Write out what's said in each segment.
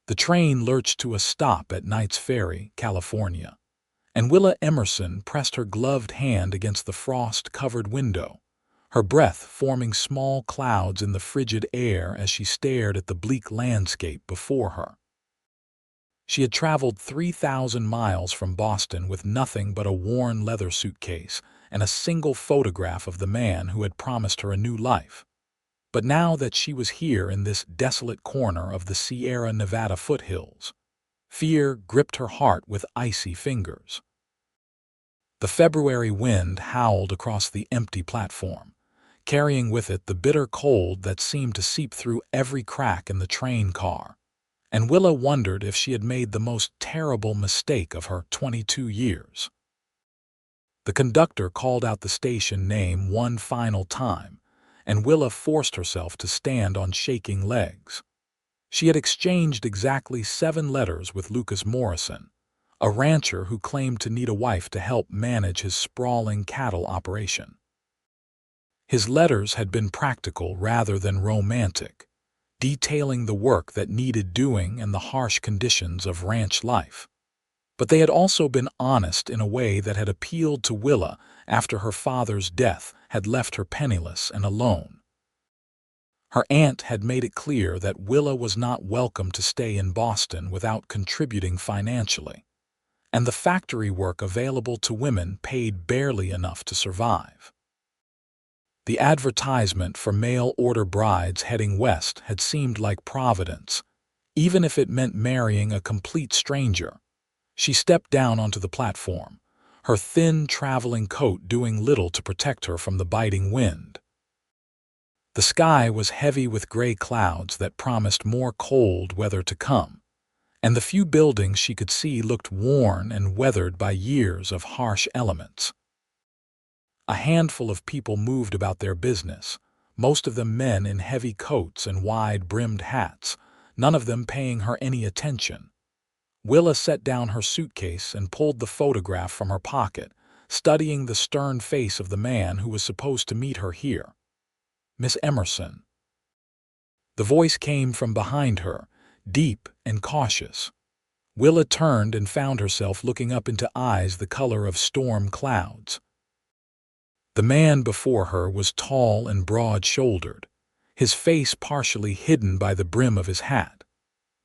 The train lurched to a stop at Knights Ferry, California, and Willa Emerson pressed her gloved hand against the frost-covered window, her breath forming small clouds in the frigid air as she stared at the bleak landscape before her. She had traveled 3,000 miles from Boston with nothing but a worn leather suitcase and a single photograph of the man who had promised her a new life. But now that she was here in this desolate corner of the Sierra Nevada foothills, fear gripped her heart with icy fingers. The February wind howled across the empty platform, carrying with it the bitter cold that seemed to seep through every crack in the train car, and Willa wondered if she had made the most terrible mistake of her 22 years. The conductor called out the station name one final time, and Willa forced herself to stand on shaking legs. She had exchanged exactly 7 letters with Lucas Morrison, a rancher who claimed to need a wife to help manage his sprawling cattle operation. His letters had been practical rather than romantic, detailing the work that needed doing and the harsh conditions of ranch life. But they had also been honest in a way that had appealed to Willa after her father's death had left her penniless and alone. Her aunt had made it clear that Willa was not welcome to stay in Boston without contributing financially, and the factory work available to women paid barely enough to survive. The advertisement for mail-order brides heading west had seemed like providence, even if it meant marrying a complete stranger. She stepped down onto the platform, her thin traveling coat doing little to protect her from the biting wind. The sky was heavy with gray clouds that promised more cold weather to come, and the few buildings she could see looked worn and weathered by years of harsh elements. A handful of people moved about their business, most of them men in heavy coats and wide-brimmed hats, none of them paying her any attention. Willa set down her suitcase and pulled the photograph from her pocket, studying the stern face of the man who was supposed to meet her here. "Miss Emerson." The voice came from behind her, deep and cautious. Willa turned and found herself looking up into eyes the color of storm clouds. The man before her was tall and broad-shouldered, his face partially hidden by the brim of his hat,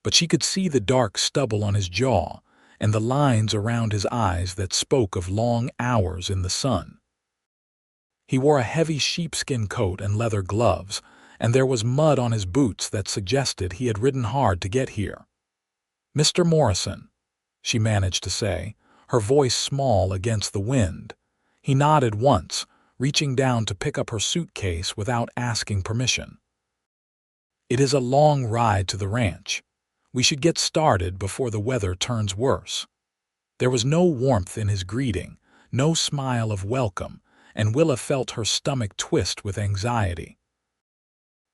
but she could see the dark stubble on his jaw and the lines around his eyes that spoke of long hours in the sun. He wore a heavy sheepskin coat and leather gloves, and there was mud on his boots that suggested he had ridden hard to get here. "Mr. Morrison," she managed to say, her voice small against the wind. He nodded once, reaching down to pick up her suitcase without asking permission. "It is a long ride to the ranch. We should get started before the weather turns worse." There was no warmth in his greeting, no smile of welcome, and Willa felt her stomach twist with anxiety.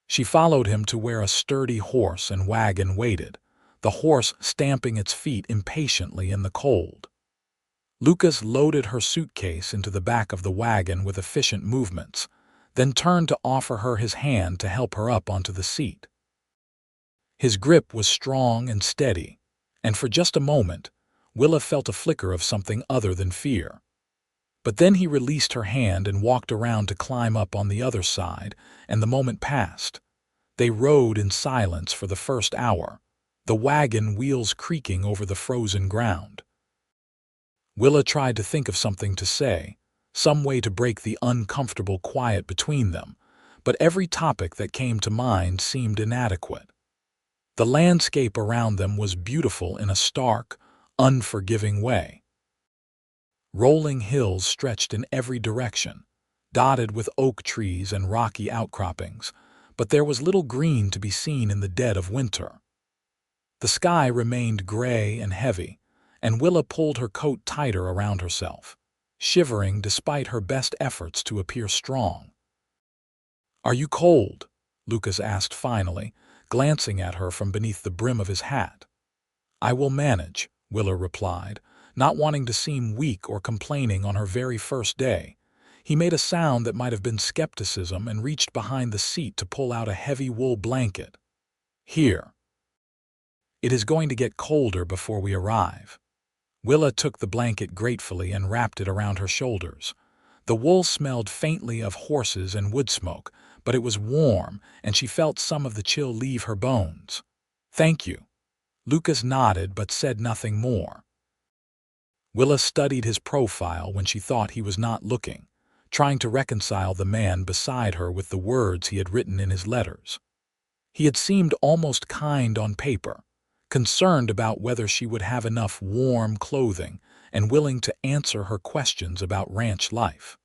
She followed him to where a sturdy horse and wagon waited, the horse stamping its feet impatiently in the cold. Lucas loaded her suitcase into the back of the wagon with efficient movements, then turned to offer her his hand to help her up onto the seat. His grip was strong and steady, and for just a moment, Willa felt a flicker of something other than fear. But then he released her hand and walked around to climb up on the other side, and the moment passed. They rode in silence for the first hour, the wagon wheels creaking over the frozen ground. Willa tried to think of something to say, some way to break the uncomfortable quiet between them, but every topic that came to mind seemed inadequate. The landscape around them was beautiful in a stark, unforgiving way. Rolling hills stretched in every direction, dotted with oak trees and rocky outcroppings, but there was little green to be seen in the dead of winter. The sky remained gray and heavy, and Willa pulled her coat tighter around herself, shivering despite her best efforts to appear strong. "Are you cold?" Lucas asked finally, glancing at her from beneath the brim of his hat. "I will manage," Willa replied, not wanting to seem weak or complaining on her very first day. He made a sound that might have been skepticism and reached behind the seat to pull out a heavy wool blanket. "Here." It is going to get colder before we arrive." Willa took the blanket gratefully and wrapped it around her shoulders. The wool smelled faintly of horses and wood smoke, but it was warm, and she felt some of the chill leave her bones. "Thank you." Lucas nodded but said nothing more. Willa studied his profile when she thought he was not looking, trying to reconcile the man beside her with the words he had written in his letters. He had seemed almost kind on paper, concerned about whether she would have enough warm clothing and willing to answer her questions about ranch life.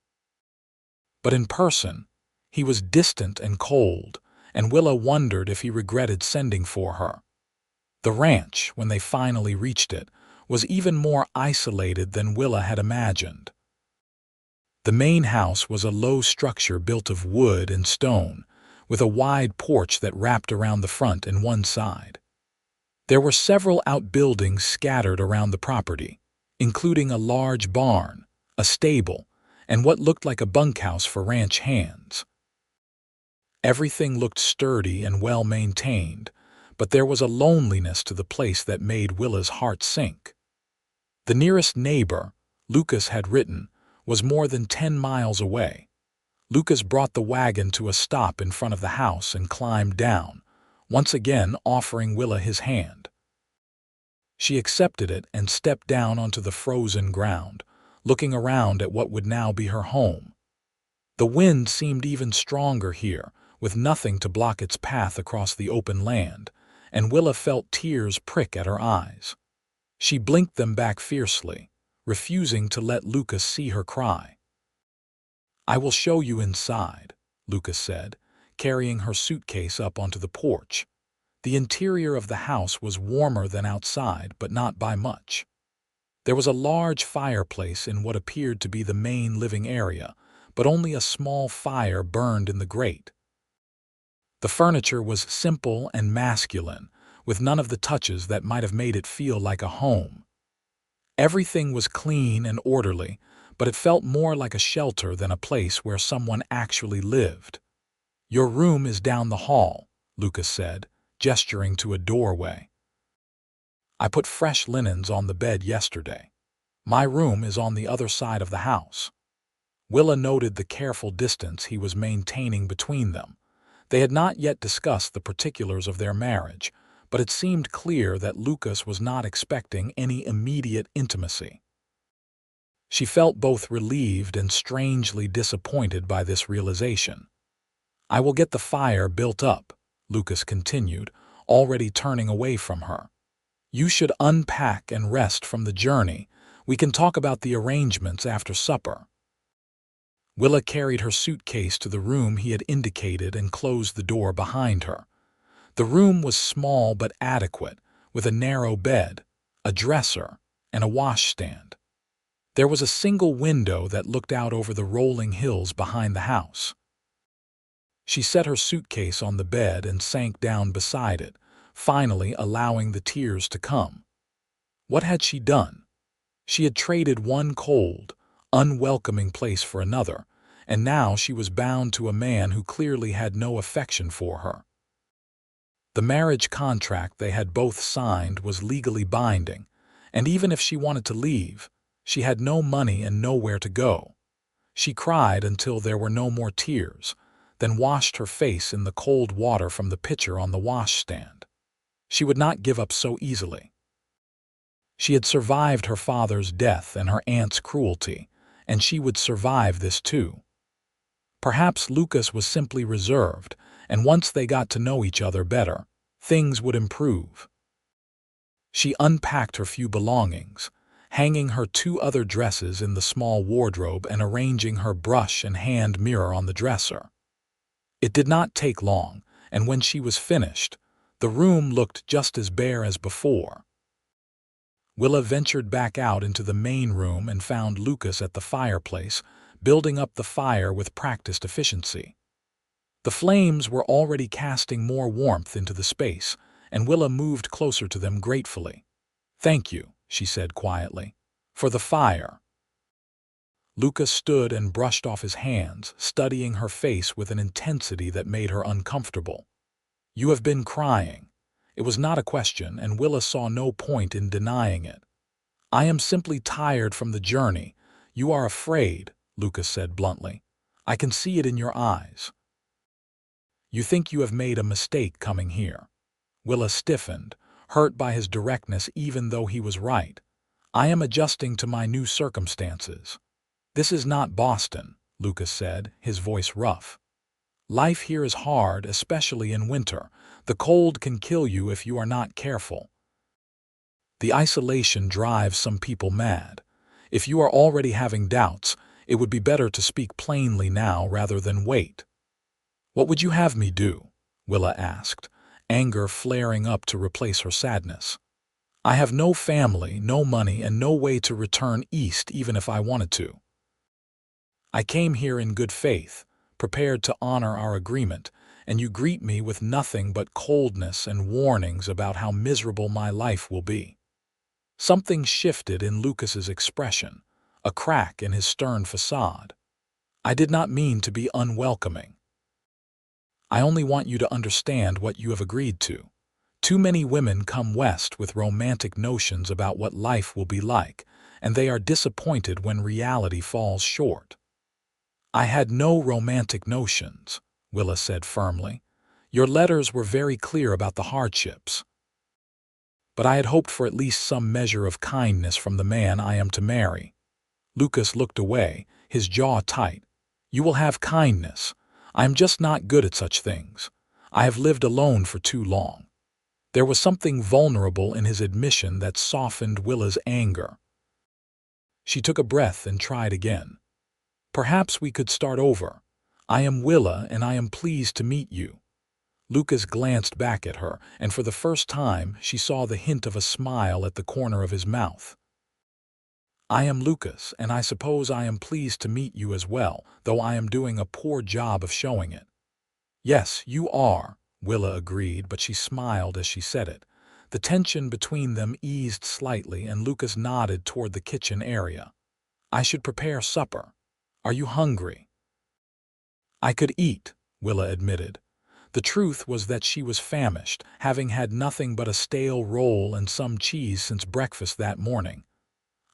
But in person, he was distant and cold, and Willa wondered if he regretted sending for her. The ranch, when they finally reached it, was even more isolated than Willa had imagined. The main house was a low structure built of wood and stone, with a wide porch that wrapped around the front and one side. There were several outbuildings scattered around the property, including a large barn, a stable, and what looked like a bunkhouse for ranch hands. Everything looked sturdy and well-maintained, but there was a loneliness to the place that made Willa's heart sink. The nearest neighbor, Lucas had written, was more than 10 miles away. Lucas brought the wagon to a stop in front of the house and climbed down, once again offering Willa his hand. She accepted it and stepped down onto the frozen ground, looking around at what would now be her home. The wind seemed even stronger here, with nothing to block its path across the open land, and Willa felt tears prick at her eyes. She blinked them back fiercely, refusing to let Lucas see her cry. "I will show you inside," Lucas said, carrying her suitcase up onto the porch. The interior of the house was warmer than outside, but not by much. There was a large fireplace in what appeared to be the main living area, but only a small fire burned in the grate. The furniture was simple and masculine, with none of the touches that might have made it feel like a home. Everything was clean and orderly, but it felt more like a shelter than a place where someone actually lived. "Your room is down the hall," Lucas said, gesturing to a doorway. "I put fresh linens on the bed yesterday. My room is on the other side of the house." Willa noted the careful distance he was maintaining between them. They had not yet discussed the particulars of their marriage, but it seemed clear that Lucas was not expecting any immediate intimacy. She felt both relieved and strangely disappointed by this realization. "I will get the fire built up," Lucas continued, already turning away from her. "You should unpack and rest from the journey. We can talk about the arrangements after supper." Willa carried her suitcase to the room he had indicated and closed the door behind her. The room was small but adequate, with a narrow bed, a dresser, and a washstand. There was a single window that looked out over the rolling hills behind the house. She set her suitcase on the bed and sank down beside it, finally allowing the tears to come. What had she done? She had traded one cold, unwelcoming place for another, and now she was bound to a man who clearly had no affection for her. The marriage contract they had both signed was legally binding, and even if she wanted to leave, she had no money and nowhere to go. She cried until there were no more tears, then washed her face in the cold water from the pitcher on the washstand. She would not give up so easily. She had survived her father's death and her aunt's cruelty, and she would survive this too. Perhaps Lucas was simply reserved, and once they got to know each other better, things would improve. She unpacked her few belongings, hanging her 2 other dresses in the small wardrobe and arranging her brush and hand mirror on the dresser. It did not take long, and when she was finished, the room looked just as bare as before. Willa ventured back out into the main room and found Lucas at the fireplace, building up the fire with practiced efficiency. The flames were already casting more warmth into the space, and Willa moved closer to them gratefully. "Thank you," she said quietly, "for the fire." Lucas stood and brushed off his hands, studying her face with an intensity that made her uncomfortable. "You have been crying. It was not a question, and Willa saw no point in denying it. "I am simply tired from the journey. You are afraid," Lucas said bluntly. "I can see it in your eyes. You think you have made a mistake coming here." Willa stiffened, hurt by his directness even though he was right. "I am adjusting to my new circumstances." "This is not Boston," Lucas said, his voice rough. "Life here is hard, especially in winter. The cold can kill you if you are not careful. The isolation drives some people mad. If you are already having doubts, it would be better to speak plainly now rather than wait." "What would you have me do?" Willa asked, anger flaring up to replace her sadness. "I have no family, no money, and no way to return east even if I wanted to. I came here in good faith, prepared to honor our agreement, and you greet me with nothing but coldness and warnings about how miserable my life will be." Something shifted in Lucas's expression, a crack in his stern facade. "I did not mean to be unwelcoming. I only want you to understand what you have agreed to. Too many women come west with romantic notions about what life will be like, and they are disappointed when reality falls short." "I had no romantic notions," Willa said firmly. "Your letters were very clear about the hardships. But I had hoped for at least some measure of kindness from the man I am to marry." Lucas looked away, his jaw tight. "You will have kindness. I am just not good at such things. I have lived alone for too long." There was something vulnerable in his admission that softened Willa's anger. She took a breath and tried again. "Perhaps we could start over. I am Willa, and I am pleased to meet you." Lucas glanced back at her, and for the first time she saw the hint of a smile at the corner of his mouth. "I am Lucas, and I suppose I am pleased to meet you as well, though I am doing a poor job of showing it." "Yes, you are," Willa agreed, but she smiled as she said it. The tension between them eased slightly, and Lucas nodded toward the kitchen area. "I should prepare supper. Are you hungry?" "I could eat," Willa admitted. The truth was that she was famished, having had nothing but a stale roll and some cheese since breakfast that morning.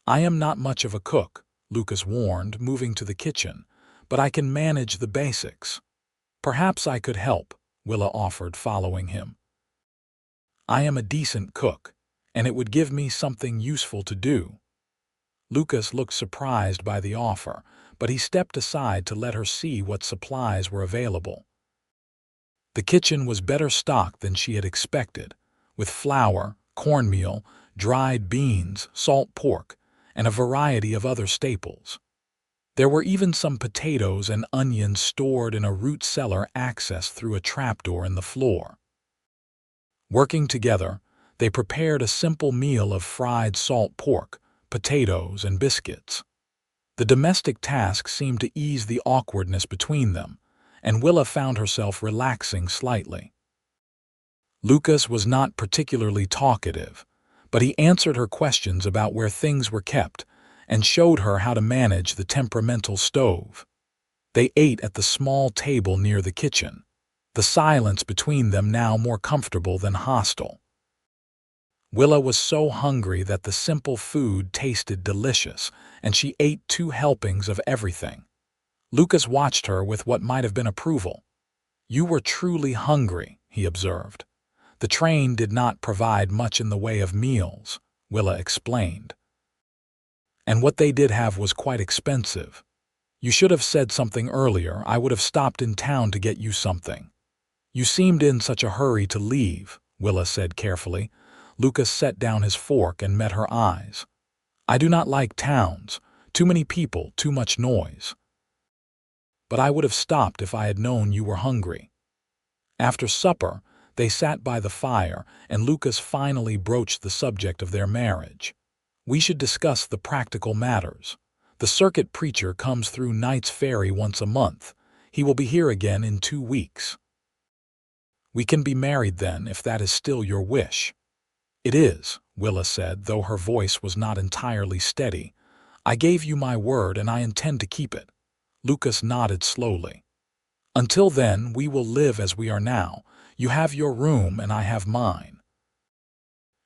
"I am not much of a cook," Lucas warned, moving to the kitchen, "but I can manage the basics." "Perhaps I could help," Willa offered, following him. "I am a decent cook, and it would give me something useful to do." Lucas looked surprised by the offer, but he stepped aside to let her see what supplies were available. The kitchen was better stocked than she had expected, with flour, cornmeal, dried beans, salt pork, and a variety of other staples. There were even some potatoes and onions stored in a root cellar accessed through a trapdoor in the floor. Working together, they prepared a simple meal of fried salt pork, potatoes, and biscuits. The domestic task seemed to ease the awkwardness between them, and Willa found herself relaxing slightly. Lucas was not particularly talkative, but he answered her questions about where things were kept and showed her how to manage the temperamental stove. They ate at the small table near the kitchen, the silence between them now more comfortable than hostile. Willa was so hungry that the simple food tasted delicious, and she ate 2 helpings of everything. Lucas watched her with what might have been approval. "You were truly hungry," he observed. "The train did not provide much in the way of meals," Willa explained. "And what they did have was quite expensive. You should have said something earlier. I would have stopped in town to get you something." "You seemed in such a hurry to leave," Willa said carefully. Lucas set down his fork and met her eyes. "I do not like towns. Too many people, too much noise. But I would have stopped if I had known you were hungry." After supper, they sat by the fire, and Lucas finally broached the subject of their marriage. "We should discuss the practical matters. The circuit preacher comes through Knights Ferry once a month. He will be here again in 2 weeks. We can be married then, if that is still your wish." "It is," Willa said, though her voice was not entirely steady. "I gave you my word, and I intend to keep it." Lucas nodded slowly. "Until then, we will live as we are now. You have your room, and I have mine.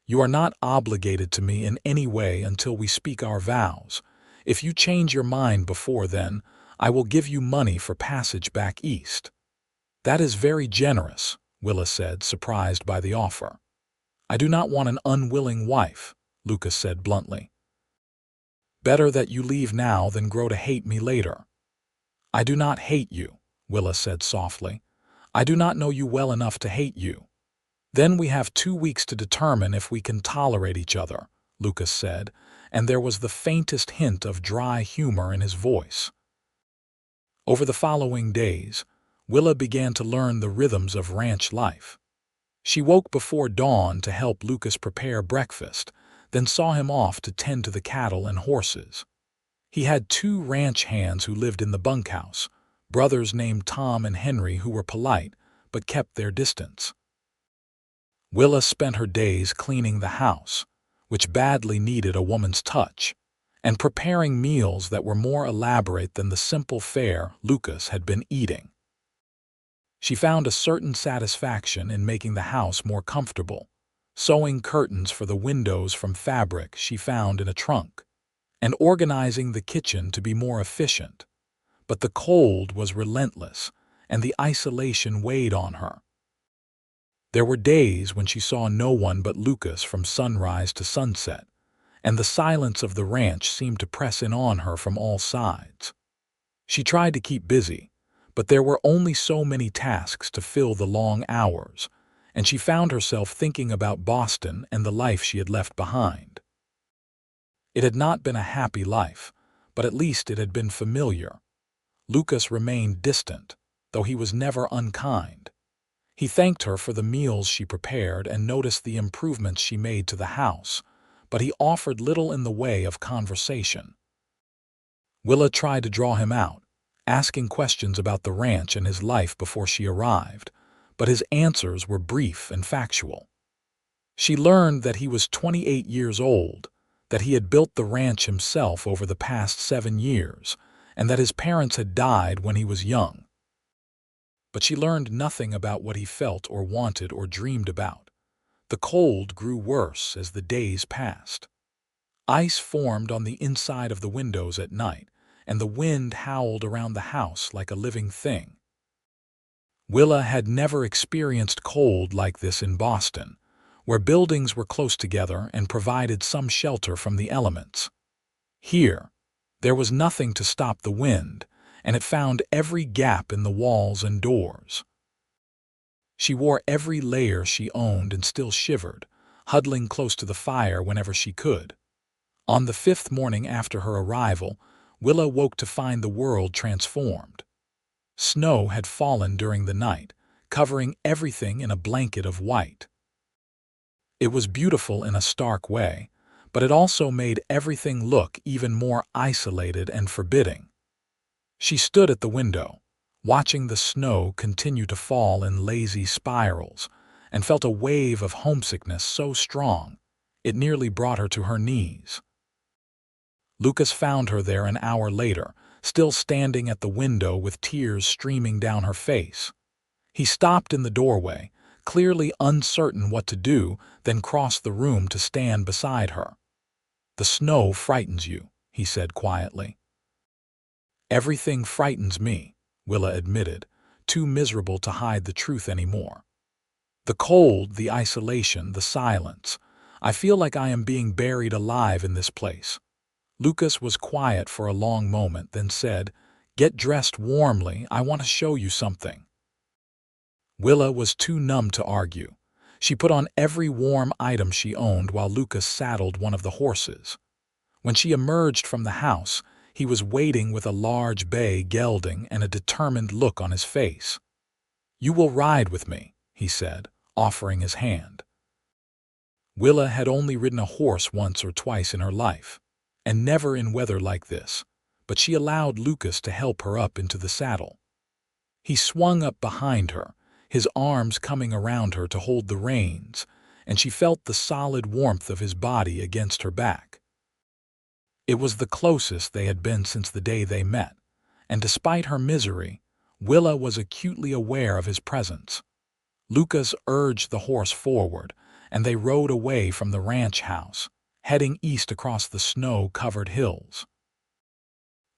You are not obligated to me in any way until we speak our vows. If you change your mind before then, I will give you money for passage back east." "That is very generous," Willa said, surprised by the offer. "I do not want an unwilling wife," Lucas said bluntly. "Better that you leave now than grow to hate me later." "I do not hate you," Willa said softly. "I do not know you well enough to hate you." "Then we have 2 weeks to determine if we can tolerate each other," Lucas said, and there was the faintest hint of dry humor in his voice. Over the following days, Willa began to learn the rhythms of ranch life. She woke before dawn to help Lucas prepare breakfast, then saw him off to tend to the cattle and horses. He had 2 ranch hands who lived in the bunkhouse, brothers named Tom and Henry who were polite but kept their distance. Willa spent her days cleaning the house, which badly needed a woman's touch, and preparing meals that were more elaborate than the simple fare Lucas had been eating. She found a certain satisfaction in making the house more comfortable, sewing curtains for the windows from fabric she found in a trunk, and organizing the kitchen to be more efficient. But the cold was relentless, and the isolation weighed on her. There were days when she saw no one but Lucas from sunrise to sunset, and the silence of the ranch seemed to press in on her from all sides. She tried to keep busy, but there were only so many tasks to fill the long hours, and she found herself thinking about Boston and the life she had left behind. It had not been a happy life, but at least it had been familiar. Lucas remained distant, though he was never unkind. He thanked her for the meals she prepared and noticed the improvements she made to the house, but he offered little in the way of conversation. Willa tried to draw him out, asking questions about the ranch and his life before she arrived, but his answers were brief and factual. She learned that he was 28 years old, that he had built the ranch himself over the past 7 years, and that his parents had died when he was young. But she learned nothing about what he felt or wanted or dreamed about. The cold grew worse as the days passed. Ice formed on the inside of the windows at night, and the wind howled around the house like a living thing. Willa had never experienced cold like this in Boston, where buildings were close together and provided some shelter from the elements. Here, there was nothing to stop the wind, and it found every gap in the walls and doors. She wore every layer she owned and still shivered, huddling close to the fire whenever she could. On the 5th morning after her arrival, Willa woke to find the world transformed. Snow had fallen during the night, covering everything in a blanket of white. It was beautiful in a stark way, but it also made everything look even more isolated and forbidding. She stood at the window, watching the snow continue to fall in lazy spirals, and felt a wave of homesickness so strong it nearly brought her to her knees. Lucas found her there an hour later, still standing at the window with tears streaming down her face. He stopped in the doorway, clearly uncertain what to do, then crossed the room to stand beside her. "The snow frightens you," he said quietly. "Everything frightens me," Willa admitted, too miserable to hide the truth anymore. "The cold, the isolation, the silence. I feel like I am being buried alive in this place." Lucas was quiet for a long moment, then said, "Get dressed warmly, I want to show you something." Willa was too numb to argue. She put on every warm item she owned while Lucas saddled one of the horses. When she emerged from the house, he was waiting with a large bay gelding and a determined look on his face. "You will ride with me," he said, offering his hand. Willa had only ridden a horse once or twice in her life, and never in weather like this, but she allowed Lucas to help her up into the saddle. He swung up behind her, his arms coming around her to hold the reins, and she felt the solid warmth of his body against her back. It was the closest they had been since the day they met, and despite her misery, Willa was acutely aware of his presence. Lucas urged the horse forward, and they rode away from the ranch house, heading east across the snow-covered hills.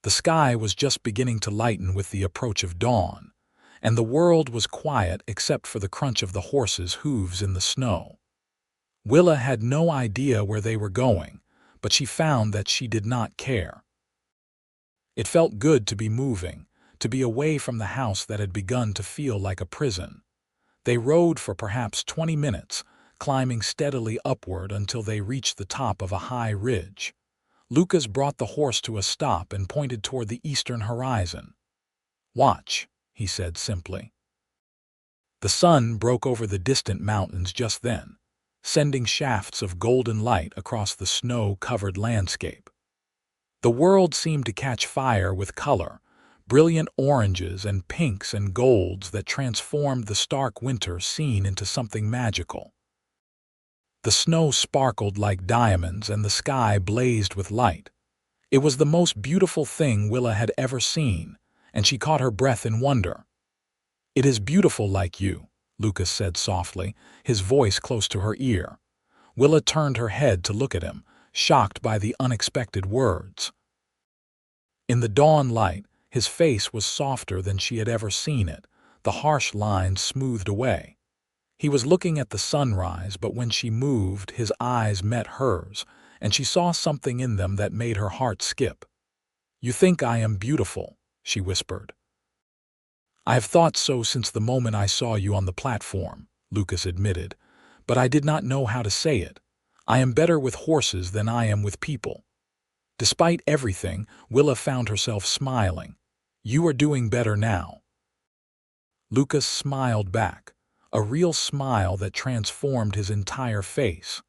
The sky was just beginning to lighten with the approach of dawn, and the world was quiet except for the crunch of the horses' hooves in the snow. Willa had no idea where they were going, but she found that she did not care. It felt good to be moving, to be away from the house that had begun to feel like a prison. They rode for perhaps 20 minutes, climbing steadily upward until they reached the top of a high ridge. Lucas brought the horse to a stop and pointed toward the eastern horizon. "Watch," he said simply. The sun broke over the distant mountains just then, sending shafts of golden light across the snow-covered landscape. The world seemed to catch fire with color, brilliant oranges and pinks and golds that transformed the stark winter scene into something magical. The snow sparkled like diamonds and the sky blazed with light. It was the most beautiful thing Willa had ever seen, and she caught her breath in wonder. "It is beautiful like you," Lucas said softly, his voice close to her ear. Willa turned her head to look at him, shocked by the unexpected words. In the dawn light, his face was softer than she had ever seen it, the harsh lines smoothed away. He was looking at the sunrise, but when she moved, his eyes met hers, and she saw something in them that made her heart skip. "You think I am beautiful," she whispered. "I have thought so since the moment I saw you on the platform," Lucas admitted, "but I did not know how to say it. I am better with horses than I am with people." Despite everything, Willa found herself smiling. "You are doing better now." Lucas smiled back, a real smile that transformed his entire face.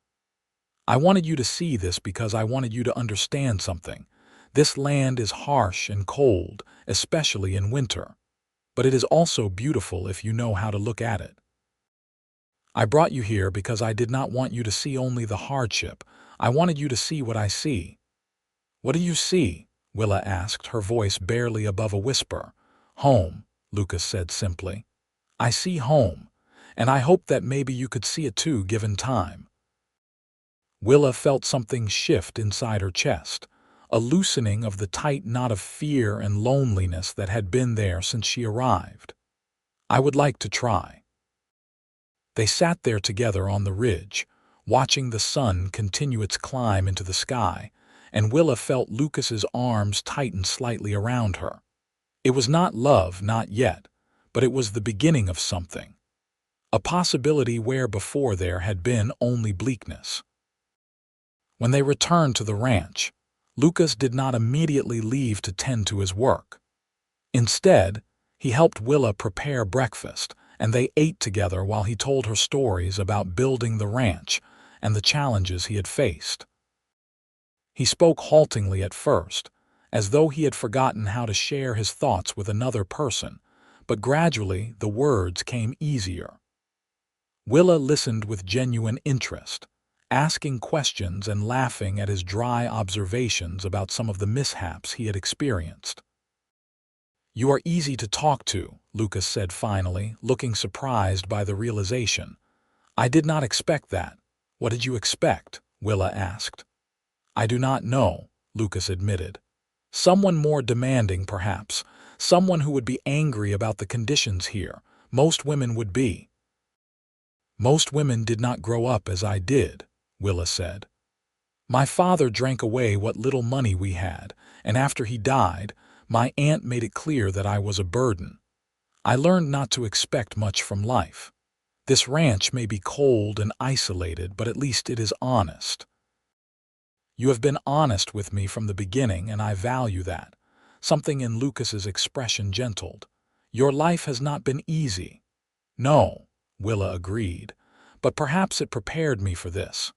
"I wanted you to see this because I wanted you to understand something. This land is harsh and cold, especially in winter. But it is also beautiful if you know how to look at it. I brought you here because I did not want you to see only the hardship. I wanted you to see what I see." "What do you see?" Willa asked, her voice barely above a whisper. "Home," Lucas said simply. "I see home, and I hope that maybe you could see it too given time." Willa felt something shift inside her chest, a loosening of the tight knot of fear and loneliness that had been there since she arrived. "I would like to try." They sat there together on the ridge, watching the sun continue its climb into the sky, and Willa felt Lucas's arms tighten slightly around her. It was not love, not yet, but it was the beginning of something. A possibility where before there had been only bleakness. When they returned to the ranch, Lucas did not immediately leave to tend to his work. Instead, he helped Willa prepare breakfast, and they ate together while he told her stories about building the ranch and the challenges he had faced. He spoke haltingly at first, as though he had forgotten how to share his thoughts with another person, but gradually the words came easier. Willa listened with genuine interest, asking questions and laughing at his dry observations about some of the mishaps he had experienced. "You are easy to talk to," Lucas said finally, looking surprised by the realization. "I did not expect that." "What did you expect?" Willa asked. "I do not know," Lucas admitted. "Someone more demanding, perhaps. Someone who would be angry about the conditions here. Most women would be." "Most women did not grow up as I did," Willa said. "My father drank away what little money we had, and after he died, my aunt made it clear that I was a burden. I learned not to expect much from life. This ranch may be cold and isolated, but at least it is honest. You have been honest with me from the beginning, and I value that." Something in Lucas's expression gentled. "Your life has not been easy." "No," Willa agreed, "but perhaps it prepared me for this."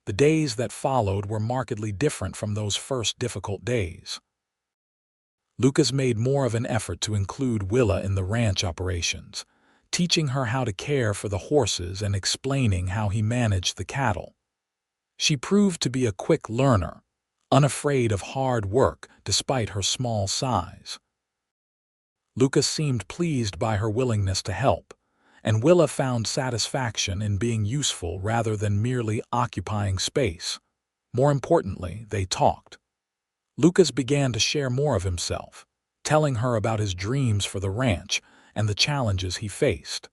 The days that followed were markedly different from those first difficult days. Lucas made more of an effort to include Willa in the ranch operations, teaching her how to care for the horses and explaining how he managed the cattle. She proved to be a quick learner, unafraid of hard work despite her small size. Lucas seemed pleased by her willingness to help, and Willa found satisfaction in being useful rather than merely occupying space. More importantly, they talked. Lucas began to share more of himself, telling her about his dreams for the ranch and the challenges he faced.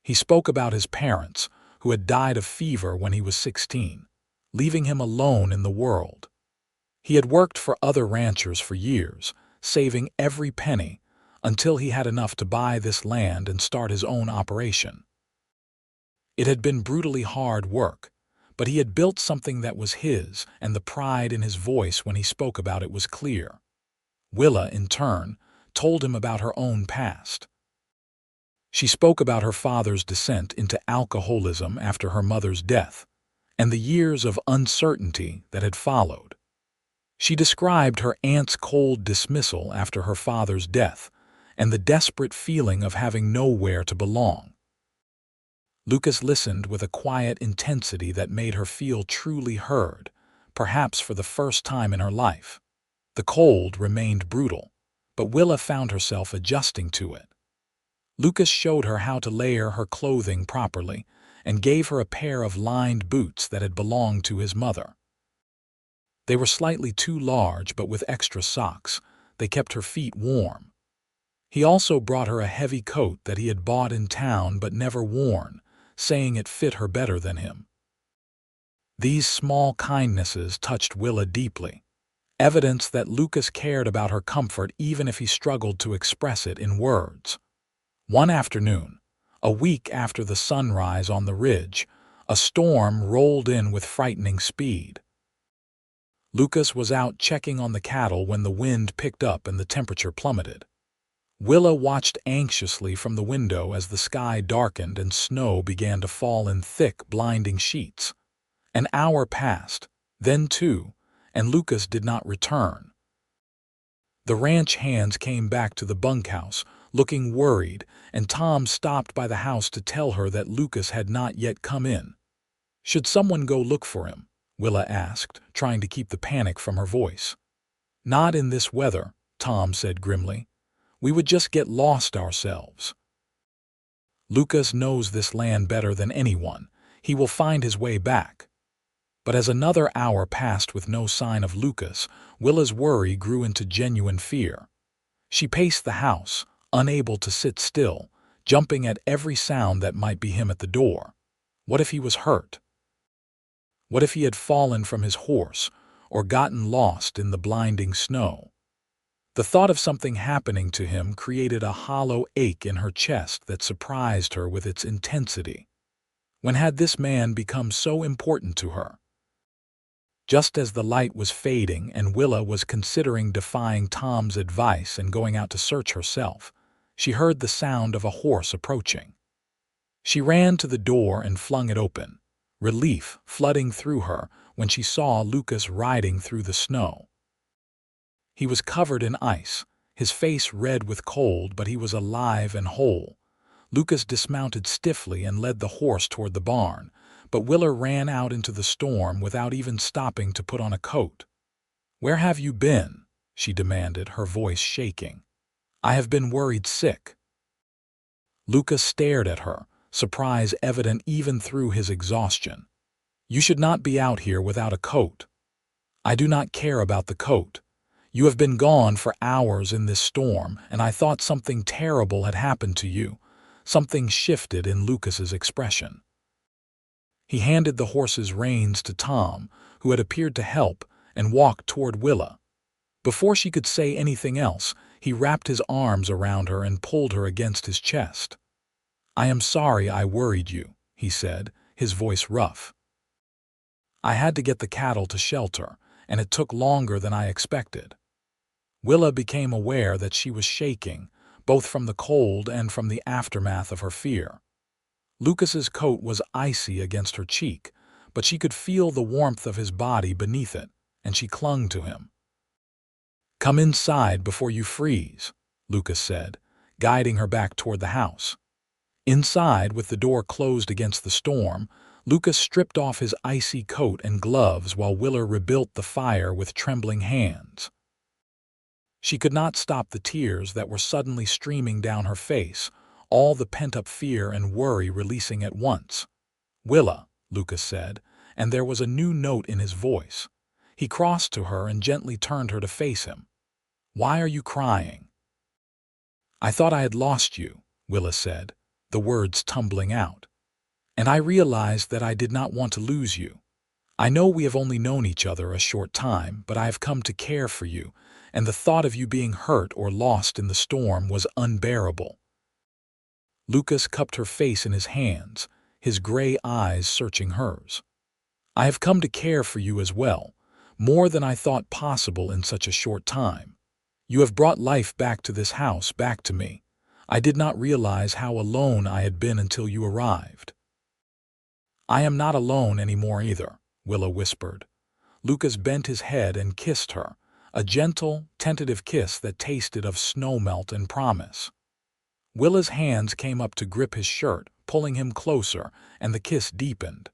He spoke about his parents, who had died of fever when he was 16, leaving him alone in the world. He had worked for other ranchers for years, saving every penny, until he had enough to buy this land and start his own operation. It had been brutally hard work, but he had built something that was his, and the pride in his voice when he spoke about it was clear. Willa, in turn, told him about her own past. She spoke about her father's descent into alcoholism after her mother's death, and the years of uncertainty that had followed. She described her aunt's cold dismissal after her father's death, and the desperate feeling of having nowhere to belong. Lucas listened with a quiet intensity that made her feel truly heard, perhaps for the first time in her life. The cold remained brutal, but Willa found herself adjusting to it. Lucas showed her how to layer her clothing properly and gave her a pair of lined boots that had belonged to his mother. They were slightly too large, but with extra socks, they kept her feet warm. He also brought her a heavy coat that he had bought in town but never worn, saying it fit her better than him. These small kindnesses touched Willa deeply, evidence that Lucas cared about her comfort even if he struggled to express it in words. One afternoon, a week after the sunrise on the ridge, a storm rolled in with frightening speed. Lucas was out checking on the cattle when the wind picked up and the temperature plummeted. Willa watched anxiously from the window as the sky darkened and snow began to fall in thick, blinding sheets. An hour passed, then two, and Lucas did not return. The ranch hands came back to the bunkhouse, looking worried, and Tom stopped by the house to tell her that Lucas had not yet come in. "Should someone go look for him?" Willa asked, trying to keep the panic from her voice. "Not in this weather," Tom said grimly. "We would just get lost ourselves." "Lucas knows this land better than anyone. He will find his way back." But as another hour passed with no sign of Lucas, Willa's worry grew into genuine fear. She paced the house, unable to sit still, jumping at every sound that might be him at the door. What if he was hurt? What if he had fallen from his horse or gotten lost in the blinding snow? The thought of something happening to him created a hollow ache in her chest that surprised her with its intensity. When had this man become so important to her? Just as the light was fading and Willa was considering defying Tom's advice and going out to search herself, she heard the sound of a horse approaching. She ran to the door and flung it open, relief flooding through her when she saw Lucas riding through the snow. He was covered in ice, his face red with cold, but he was alive and whole. Lucas dismounted stiffly and led the horse toward the barn, but Willa ran out into the storm without even stopping to put on a coat. "Where have you been?" she demanded, her voice shaking. "I have been worried sick." Lucas stared at her, surprise evident even through his exhaustion. "You should not be out here without a coat." "I do not care about the coat. You have been gone for hours in this storm, and I thought something terrible had happened to you." Something shifted in Lucas's expression. He handed the horse's reins to Tom, who had appeared to help, and walked toward Willa. Before she could say anything else, he wrapped his arms around her and pulled her against his chest. "I am sorry I worried you," he said, his voice rough. "I had to get the cattle to shelter, and it took longer than I expected." Willa became aware that she was shaking, both from the cold and from the aftermath of her fear. Lucas's coat was icy against her cheek, but she could feel the warmth of his body beneath it, and she clung to him. "Come inside before you freeze," Lucas said, guiding her back toward the house. Inside, with the door closed against the storm, Lucas stripped off his icy coat and gloves while Willa rebuilt the fire with trembling hands. She could not stop the tears that were suddenly streaming down her face, all the pent-up fear and worry releasing at once. "Willa," Lucas said, and there was a new note in his voice. He crossed to her and gently turned her to face him. "Why are you crying?" "I thought I had lost you," Willa said, the words tumbling out. "And I realized that I did not want to lose you. I know we have only known each other a short time, but I have come to care for you, and the thought of you being hurt or lost in the storm was unbearable." Lucas cupped her face in his hands, his gray eyes searching hers. "I have come to care for you as well, more than I thought possible in such a short time. You have brought life back to this house, back to me. I did not realize how alone I had been until you arrived." "I am not alone anymore either," Willa whispered. Lucas bent his head and kissed her, a gentle, tentative kiss that tasted of snowmelt and promise. Willa's hands came up to grip his shirt, pulling him closer, and the kiss deepened.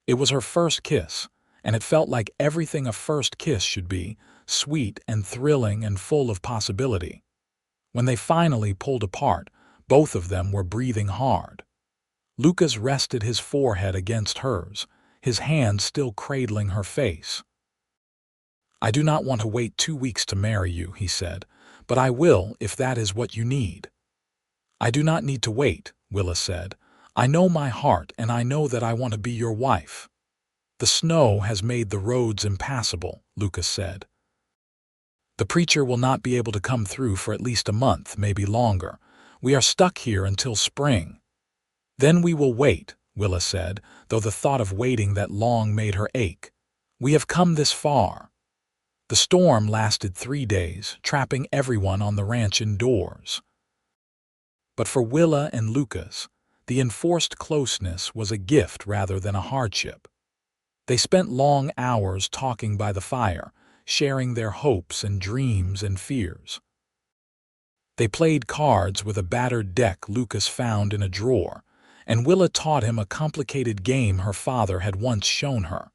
It was her first kiss, and it felt like everything a first kiss should be, sweet and thrilling and full of possibility. When they finally pulled apart, both of them were breathing hard. Lucas rested his forehead against hers, his hand still cradling her face. "I do not want to wait 2 weeks to marry you," he said, "but I will if that is what you need." "I do not need to wait," Willa said. "I know my heart and I know that I want to be your wife." "The snow has made the roads impassable," Lucas said. "The preacher will not be able to come through for at least a month, maybe longer. We are stuck here until spring." "Then we will wait," Willa said, though the thought of waiting that long made her ache. "We have come this far." The storm lasted 3 days, trapping everyone on the ranch indoors. But for Willa and Lucas, the enforced closeness was a gift rather than a hardship. They spent long hours talking by the fire, sharing their hopes and dreams and fears. They played cards with a battered deck Lucas found in a drawer, and Willa taught him a complicated game her father had once shown her.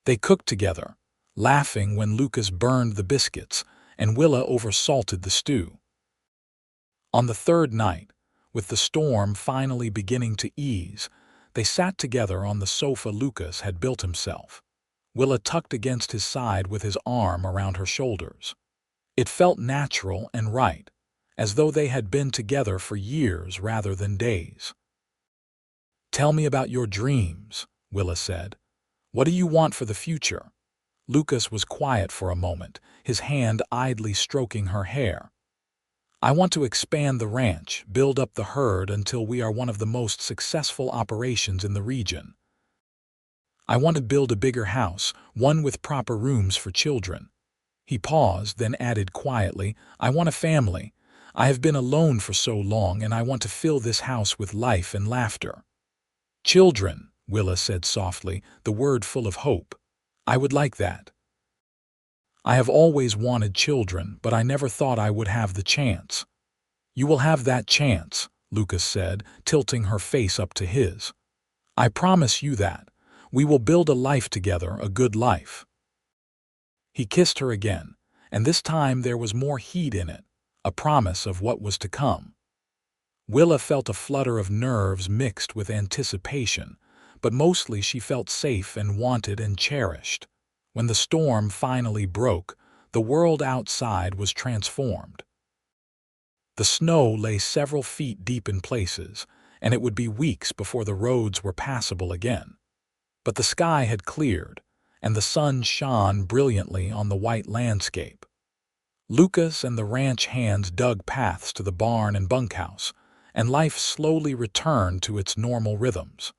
They cooked together, laughing when Lucas burned the biscuits and Willa oversalted the stew. On the third night, with the storm finally beginning to ease, they sat together on the sofa Lucas had built himself, Willa tucked against his side with his arm around her shoulders. It felt natural and right, as though they had been together for years rather than days. "Tell me about your dreams," Willa said. "What do you want for the future?" Lucas was quiet for a moment, his hand idly stroking her hair. "I want to expand the ranch, build up the herd until we are one of the most successful operations in the region. I want to build a bigger house, one with proper rooms for children." He paused, then added quietly, "I want a family. I have been alone for so long, and I want to fill this house with life and laughter." "Children," Willa said softly, the word full of hope. "I would like that." "I have always wanted children, but I never thought I would have the chance." "You will have that chance," Lucas said, tilting her face up to his. "I promise you that. We will build a life together, a good life." He kissed her again, and this time there was more heat in it, a promise of what was to come. Willa felt a flutter of nerves mixed with anticipation, but mostly she felt safe and wanted and cherished. When the storm finally broke, the world outside was transformed. The snow lay several feet deep in places, and it would be weeks before the roads were passable again. But the sky had cleared, and the sun shone brilliantly on the white landscape. Lucas and the ranch hands dug paths to the barn and bunkhouse, and life slowly returned to its normal rhythms.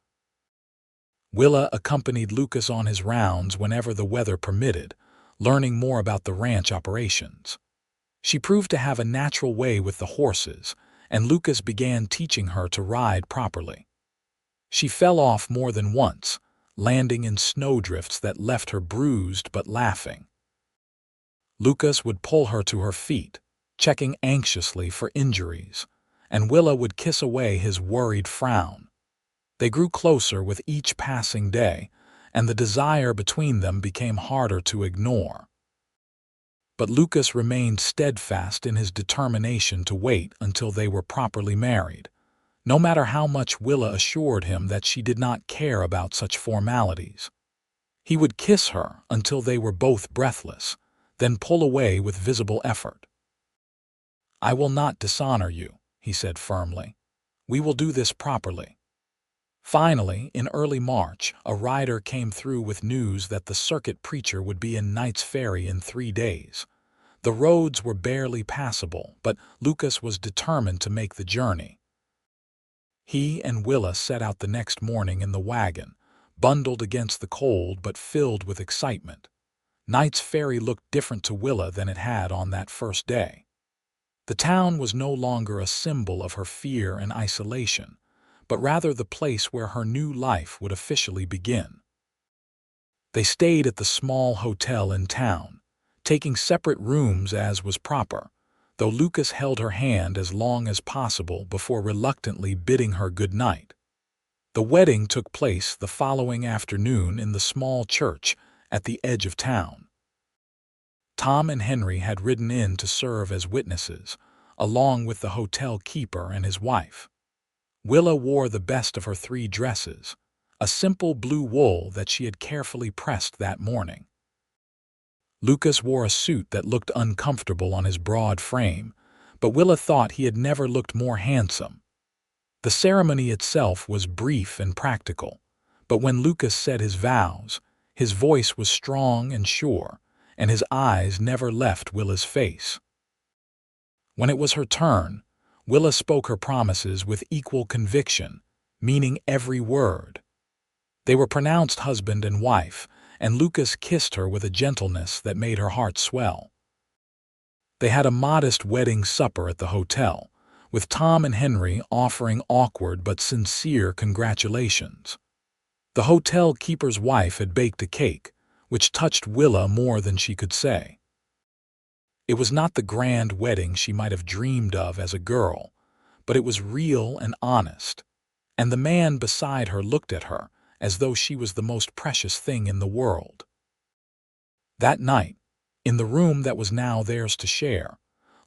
Willa accompanied Lucas on his rounds whenever the weather permitted, learning more about the ranch operations. She proved to have a natural way with the horses, and Lucas began teaching her to ride properly. She fell off more than once, landing in snowdrifts that left her bruised but laughing. Lucas would pull her to her feet, checking anxiously for injuries, and Willa would kiss away his worried frown. They grew closer with each passing day, and the desire between them became harder to ignore. But Lucas remained steadfast in his determination to wait until they were properly married, no matter how much Willa assured him that she did not care about such formalities. He would kiss her until they were both breathless, then pull away with visible effort. "I will not dishonor you," he said firmly. "We will do this properly." Finally, in early March, a rider came through with news that the circuit preacher would be in Knights Ferry in 3 days. The roads were barely passable, but Lucas was determined to make the journey. He and Willa set out the next morning in the wagon, bundled against the cold but filled with excitement. Knights Ferry looked different to Willa than it had on that first day. The town was no longer a symbol of her fear and isolation, but rather the place where her new life would officially begin. They stayed at the small hotel in town, taking separate rooms as was proper, though Lucas held her hand as long as possible before reluctantly bidding her good night. The wedding took place the following afternoon in the small church at the edge of town. Tom and Henry had ridden in to serve as witnesses, along with the hotel keeper and his wife. Willa wore the best of her 3 dresses, a simple blue wool that she had carefully pressed that morning. Lucas wore a suit that looked uncomfortable on his broad frame, but Willa thought he had never looked more handsome. The ceremony itself was brief and practical, but when Lucas said his vows, his voice was strong and sure, and his eyes never left Willa's face. When it was her turn, Willa spoke her promises with equal conviction, meaning every word. They were pronounced husband and wife, and Lucas kissed her with a gentleness that made her heart swell. They had a modest wedding supper at the hotel, with Tom and Henry offering awkward but sincere congratulations. The hotel keeper's wife had baked a cake, which touched Willa more than she could say. It was not the grand wedding she might have dreamed of as a girl, but it was real and honest, and the man beside her looked at her as though she was the most precious thing in the world. That night, in the room that was now theirs to share,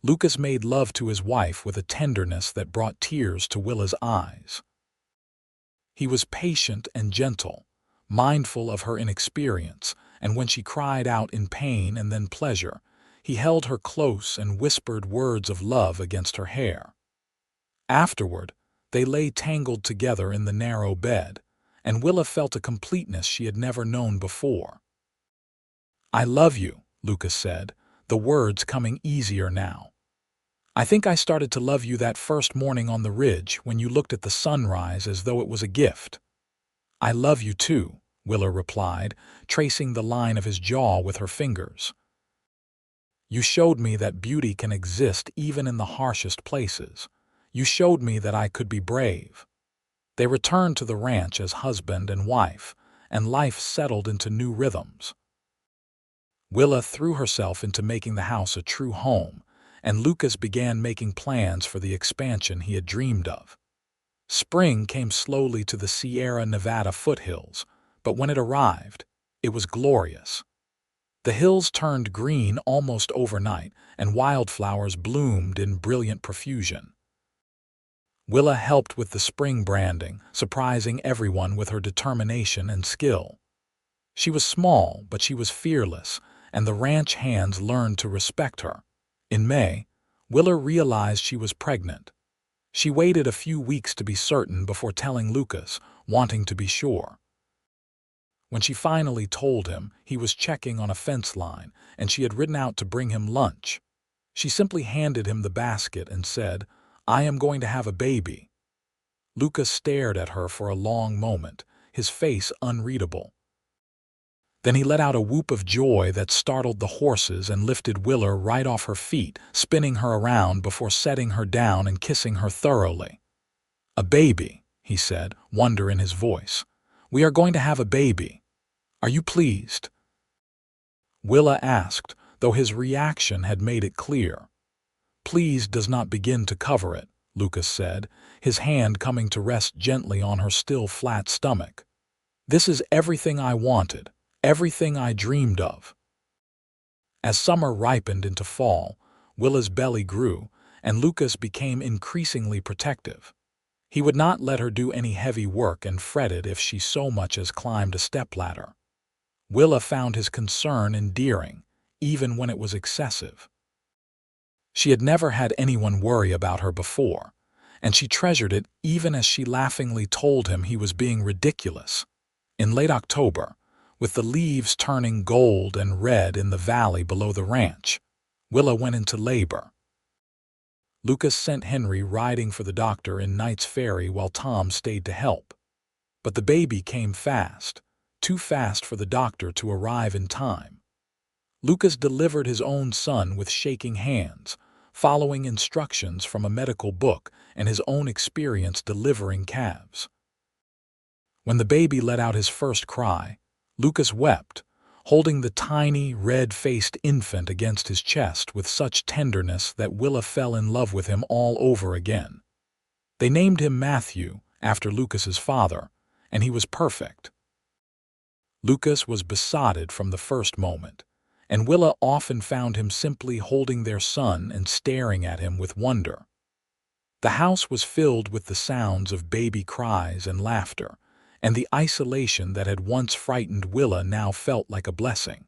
Lucas made love to his wife with a tenderness that brought tears to Willa's eyes. He was patient and gentle, mindful of her inexperience, and when she cried out in pain and then pleasure, he held her close and whispered words of love against her hair. Afterward, they lay tangled together in the narrow bed, and Willa felt a completeness she had never known before. "I love you," Lucas said, the words coming easier now. "I think I started to love you that first morning on the ridge when you looked at the sunrise as though it was a gift." "I love you too," Willa replied, tracing the line of his jaw with her fingers. "You showed me that beauty can exist even in the harshest places. You showed me that I could be brave." They returned to the ranch as husband and wife, and life settled into new rhythms. Willa threw herself into making the house a true home, and Lucas began making plans for the expansion he had dreamed of. Spring came slowly to the Sierra Nevada foothills, but when it arrived, it was glorious. The hills turned green almost overnight, and wildflowers bloomed in brilliant profusion. Willa helped with the spring branding, surprising everyone with her determination and skill. She was small, but she was fearless, and the ranch hands learned to respect her. In May, Willa realized she was pregnant. She waited a few weeks to be certain before telling Lucas, wanting to be sure. When she finally told him, he was checking on a fence line, and she had ridden out to bring him lunch. She simply handed him the basket and said, "I am going to have a baby." Lucas stared at her for a long moment, his face unreadable. Then he let out a whoop of joy that startled the horses and lifted Willa right off her feet, spinning her around before setting her down and kissing her thoroughly. "A baby," he said, wonder in his voice. "We are going to have a baby. Are you pleased?" Willa asked, though his reaction had made it clear. "Pleased does not begin to cover it," Lucas said, his hand coming to rest gently on her still flat stomach. "This is everything I wanted, everything I dreamed of." As summer ripened into fall, Willa's belly grew, and Lucas became increasingly protective. He would not let her do any heavy work and fretted if she so much as climbed a stepladder. Willa found his concern endearing, even when it was excessive. She had never had anyone worry about her before, and she treasured it even as she laughingly told him he was being ridiculous. In late October, with the leaves turning gold and red in the valley below the ranch, Willa went into labor. Lucas sent Henry riding for the doctor in Knights Ferry while Tom stayed to help. But the baby came fast, too fast for the doctor to arrive in time. Lucas delivered his own son with shaking hands, following instructions from a medical book and his own experience delivering calves. When the baby let out his first cry, Lucas wept, holding the tiny, red-faced infant against his chest with such tenderness that Willa fell in love with him all over again. They named him Matthew, after Lucas's father, and he was perfect. Lucas was besotted from the first moment, and Willa often found him simply holding their son and staring at him with wonder. The house was filled with the sounds of baby cries and laughter, and the isolation that had once frightened Willa now felt like a blessing.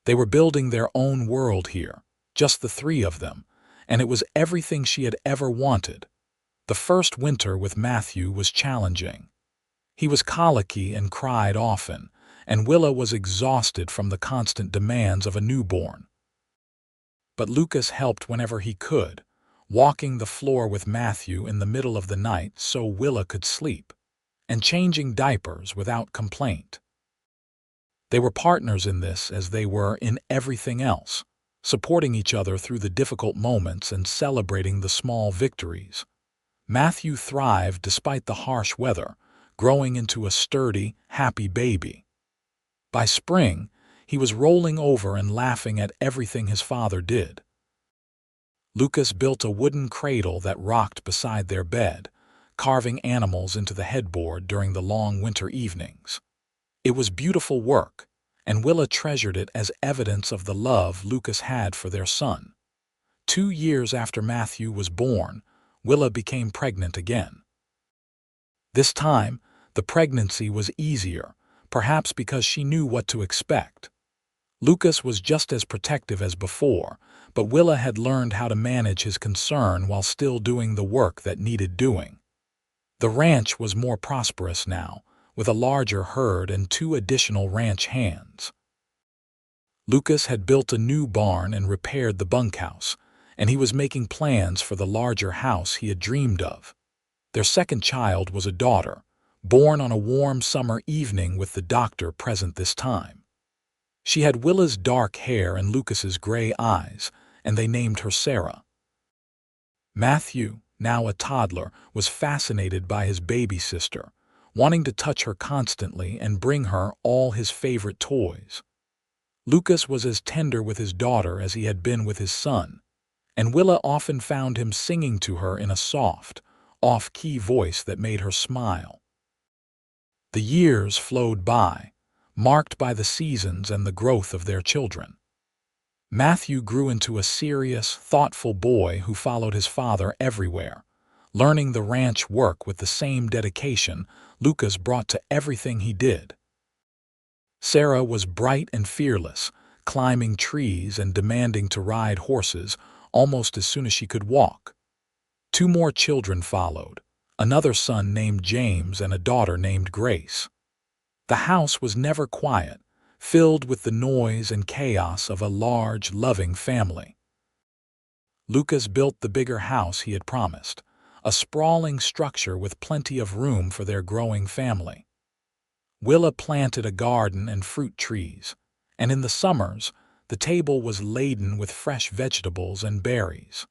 They were building their own world here, just the three of them, and it was everything she had ever wanted. The first winter with Matthew was challenging. He was colicky and cried often, and Willa was exhausted from the constant demands of a newborn. But Lucas helped whenever he could, walking the floor with Matthew in the middle of the night so Willa could sleep, and changing diapers without complaint. They were partners in this as they were in everything else, supporting each other through the difficult moments and celebrating the small victories. Matthew thrived despite the harsh weather, growing into a sturdy, happy baby. By spring, he was rolling over and laughing at everything his father did. Lucas built a wooden cradle that rocked beside their bed, carving animals into the headboard during the long winter evenings. It was beautiful work, and Willa treasured it as evidence of the love Lucas had for their son. 2 years after Matthew was born, Willa became pregnant again. This time, the pregnancy was easier, perhaps because she knew what to expect. Lucas was just as protective as before, but Willa had learned how to manage his concern while still doing the work that needed doing. The ranch was more prosperous now, with a larger herd and 2 additional ranch hands. Lucas had built a new barn and repaired the bunkhouse, and he was making plans for the larger house he had dreamed of. Their second child was a daughter, born on a warm summer evening with the doctor present this time. She had Willa's dark hair and Lucas's gray eyes, and they named her Sarah. Matthew, now a toddler, was fascinated by his baby sister, wanting to touch her constantly and bring her all his favorite toys. Lucas was as tender with his daughter as he had been with his son, and Willa often found him singing to her in a soft, off-key voice that made her smile. The years flowed by, marked by the seasons and the growth of their children. Matthew grew into a serious, thoughtful boy who followed his father everywhere, learning the ranch work with the same dedication Lucas brought to everything he did. Sarah was bright and fearless, climbing trees and demanding to ride horses almost as soon as she could walk. 2 more children followed, another son named James and a daughter named Grace. The house was never quiet, filled with the noise and chaos of a large, loving family. Lucas built the bigger house he had promised, a sprawling structure with plenty of room for their growing family. Willa planted a garden and fruit trees, and in the summers, the table was laden with fresh vegetables and berries.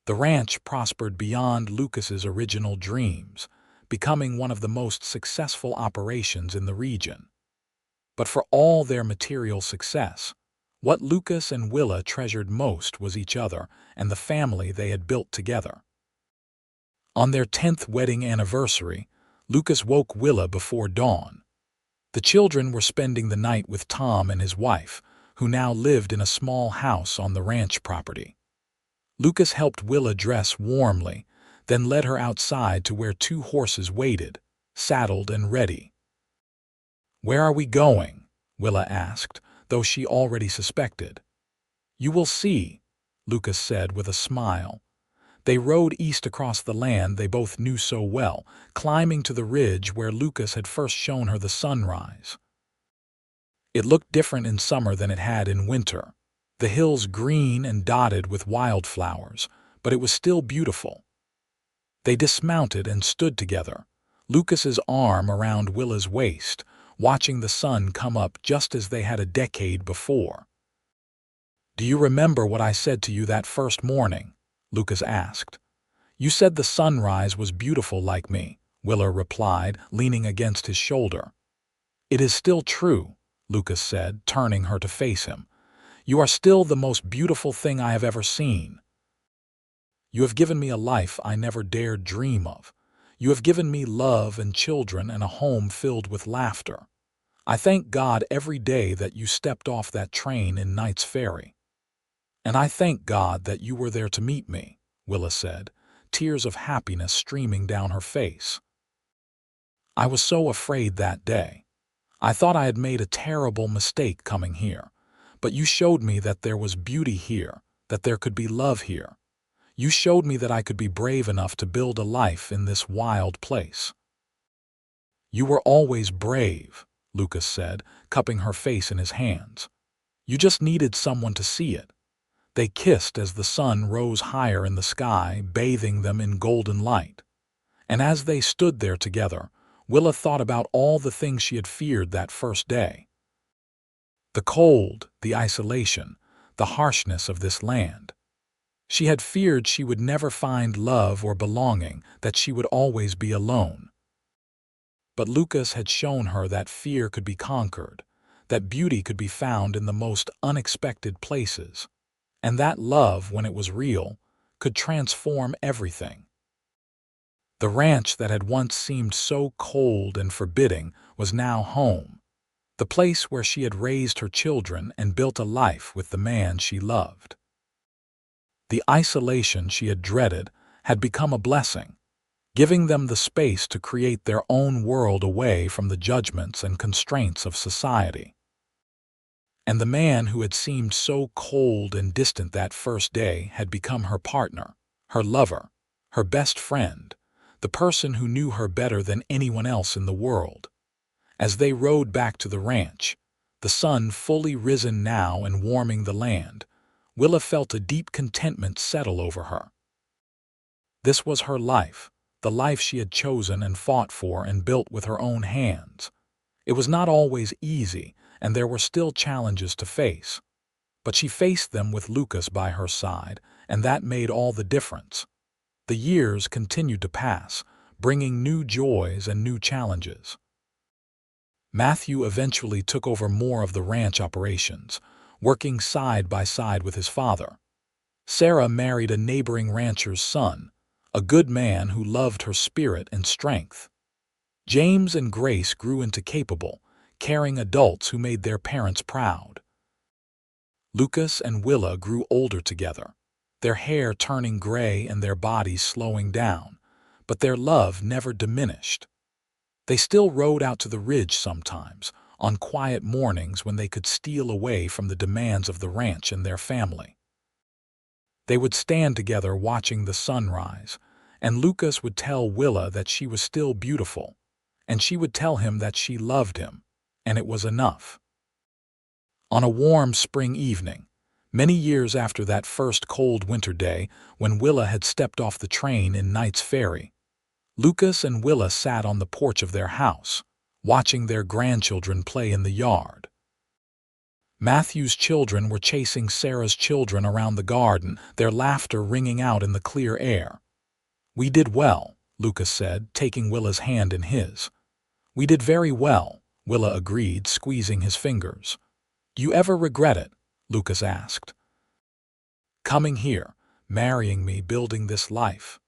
The ranch prospered beyond Lucas's original dreams, becoming one of the most successful operations in the region. But for all their material success, what Lucas and Willa treasured most was each other and the family they had built together. On their 10th wedding anniversary, Lucas woke Willa before dawn. The children were spending the night with Tom and his wife, who now lived in a small house on the ranch property. Lucas helped Willa dress warmly, then led her outside to where 2 horses waited, saddled and ready. "Where are we going?" Willa asked, though she already suspected. "You will see," Lucas said with a smile. They rode east across the land they both knew so well, climbing to the ridge where Lucas had first shown her the sunrise. It looked different in summer than it had in winter, the hills green and dotted with wildflowers, but it was still beautiful. They dismounted and stood together, Lucas's arm around Willa's waist, watching the sun come up just as they had a decade before. "Do you remember what I said to you that first morning?" Lucas asked. "You said the sunrise was beautiful like me," Willa replied, leaning against his shoulder. "It is still true," Lucas said, turning her to face him. "You are still the most beautiful thing I have ever seen. You have given me a life I never dared dream of. You have given me love and children and a home filled with laughter. I thank God every day that you stepped off that train in Knights Ferry. And I thank God that you were there to meet me," Willa said, tears of happiness streaming down her face. "I was so afraid that day. I thought I had made a terrible mistake coming here. But you showed me that there was beauty here, that there could be love here. You showed me that I could be brave enough to build a life in this wild place." "You were always brave," Lucas said, cupping her face in his hands. "You just needed someone to see it." They kissed as the sun rose higher in the sky, bathing them in golden light. And as they stood there together, Willa thought about all the things she had feared that first day. The cold, the isolation, the harshness of this land. She had feared she would never find love or belonging, that she would always be alone. But Lucas had shown her that fear could be conquered, that beauty could be found in the most unexpected places, and that love, when it was real, could transform everything. The ranch that had once seemed so cold and forbidding was now home, the place where she had raised her children and built a life with the man she loved. The isolation she had dreaded had become a blessing, giving them the space to create their own world away from the judgments and constraints of society. And the man who had seemed so cold and distant that first day had become her partner, her lover, her best friend, the person who knew her better than anyone else in the world. As they rode back to the ranch, the sun fully risen now and warming the land, Willa felt a deep contentment settle over her. This was her life, the life she had chosen and fought for and built with her own hands. It was not always easy, and there were still challenges to face. But she faced them with Lucas by her side, and that made all the difference. The years continued to pass, bringing new joys and new challenges. Matthew eventually took over more of the ranch operations, working side by side with his father. Sarah married a neighboring rancher's son, a good man who loved her spirit and strength. James and Grace grew into capable, caring adults who made their parents proud. Lucas and Willa grew older together, their hair turning gray and their bodies slowing down, but their love never diminished. They still rode out to the ridge sometimes, on quiet mornings when they could steal away from the demands of the ranch and their family. They would stand together watching the sunrise, and Lucas would tell Willa that she was still beautiful, and she would tell him that she loved him, and it was enough. On a warm spring evening, many years after that first cold winter day when Willa had stepped off the train in Knights Ferry, Lucas and Willa sat on the porch of their house, watching their grandchildren play in the yard. Matthew's children were chasing Sarah's children around the garden, their laughter ringing out in the clear air. "We did well," Lucas said, taking Willa's hand in his. "We did very well," Willa agreed, squeezing his fingers. "Do you ever regret it?" Lucas asked. "Coming here, marrying me, building this life."